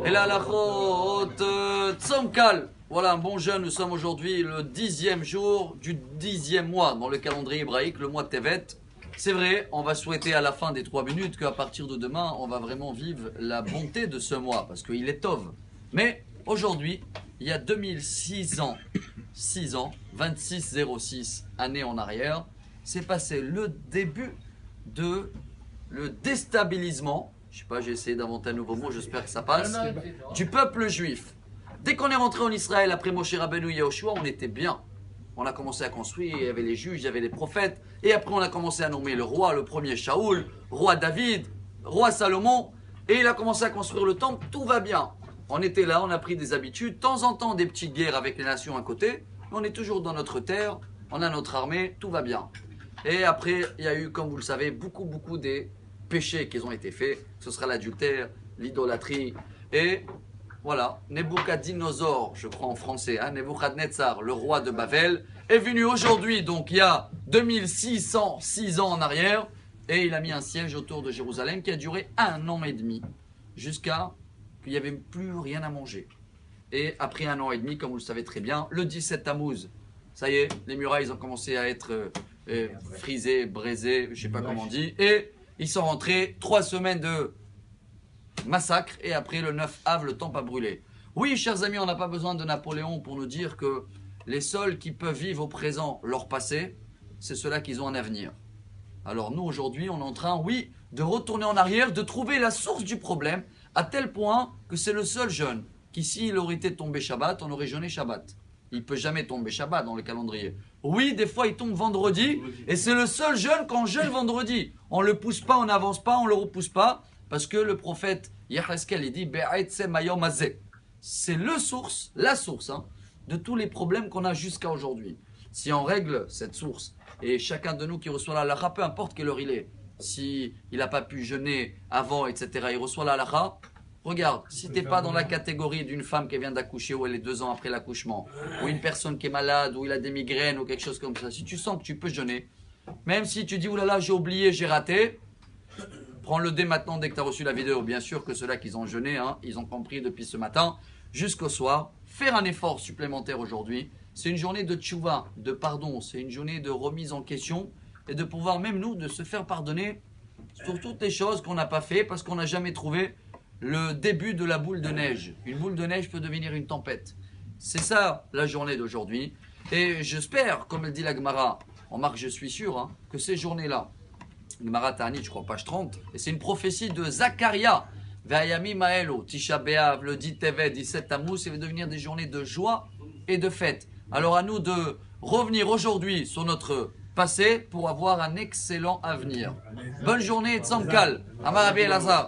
Et la halachot Tzomkal. Voilà un bon jeûne, nous sommes aujourd'hui le 10e jour du 10e mois dans le calendrier hébraïque, le mois de Tevet. C'est vrai, on va souhaiter à la fin des 3 minutes qu'à partir de demain, on va vraiment vivre la bonté de ce mois, parce qu'il est Tov. Mais aujourd'hui, il y a 2006 ans, 2606 années en arrière, c'est passé le début de le déstabilisement, je sais pas, j'ai essayé d'inventer un nouveau mot, j'espère que ça passe, du peuple juif. Dès qu'on est rentré en Israël après Moshe Rabbeinu et Yehoshua, on était bien. On a commencé à construire, il y avait les juges, il y avait les prophètes, et après on a commencé à nommer le roi, le premier Shaoul, roi David, roi Salomon, et il a commencé à construire le temple, tout va bien. On était là, on a pris des habitudes, de temps en temps des petites guerres avec les nations à côté, mais on est toujours dans notre terre, on a notre armée, tout va bien. Et après, il y a eu, comme vous le savez, beaucoup des péchés qui ont été faits. Ce sera l'adultère, l'idolâtrie. Et voilà, Nebuchadnezzar, je crois en français, hein, Nebuchadnezzar, le roi de Babel, est venu aujourd'hui, donc il y a 2606 ans en arrière, et il a mis un siège autour de Jérusalem qui a duré 1 an et demi, jusqu'à qu'il n'y avait plus rien à manger. Et après 1 an et demi, comme vous le savez très bien, le 17 Tammuz, ça y est, les murailles ont commencé à être frisées, brisées, je ne sais pas comment on dit, et ils sont rentrés 3 semaines de massacre, et après le 9 Av, le temple a brûlé. Oui, chers amis, on n'a pas besoin de Napoléon pour nous dire que les seuls qui peuvent vivre au présent leur passé, c'est ceux-là qui ont un avenir. Alors nous, aujourd'hui, on est en train, oui, de retourner en arrière, de trouver la source du problème, à tel point que c'est le seul jeûne qui, s'il aurait été tombé Shabbat, on aurait jeûné Shabbat. Il ne peut jamais tomber Shabbat dans le calendrier. Oui, des fois, il tombe vendredi, et c'est le seul jeûne qu'on jeûne vendredi. On ne le pousse pas, on n'avance pas, on ne le repousse pas, parce que le prophète Yecheskel, il dit c'est la source hein, de tous les problèmes qu'on a jusqu'à aujourd'hui. Si on règle cette source, et chacun de nous qui reçoit la halakha, peu importe quelle heure il est, si il n'a pas pu jeûner avant, etc., il reçoit la halakha, regarde, si tu n'es pas dans la catégorie d'une femme qui vient d'accoucher ou elle est 2 ans après l'accouchement, ou une personne qui est malade, ou il a des migraines ou quelque chose comme ça, si tu sens que tu peux jeûner, même si tu dis oulala j'ai oublié, j'ai raté, prends-le dès maintenant, dès que tu as reçu la vidéo. Bien sûr que ceux-là qui ont jeûné, hein, ils ont compris depuis ce matin jusqu'au soir. Faire un effort supplémentaire aujourd'hui, c'est une journée de tchouva, de pardon, c'est une journée de remise en question et de pouvoir même nous, de se faire pardonner sur toutes les choses qu'on n'a pas fait parce qu'on n'a jamais trouvé le début de la boule de neige. Une boule de neige peut devenir une tempête. C'est ça la journée d'aujourd'hui. Et j'espère, comme le dit la Gemara, on marque je suis sûr, hein, que ces journées-là, Gemara Ta'anit, je crois, page 30, et c'est une prophétie de Zacharia, Ve'ayami Maelo, Tisha B'Av, le 10 Tevet, 17 Tammuz, ça va devenir des journées de joie et de fête. Alors à nous de revenir aujourd'hui sur notre passé pour avoir un excellent avenir. Bonne journée, Tzamkal, Amar Rabbi Elazar.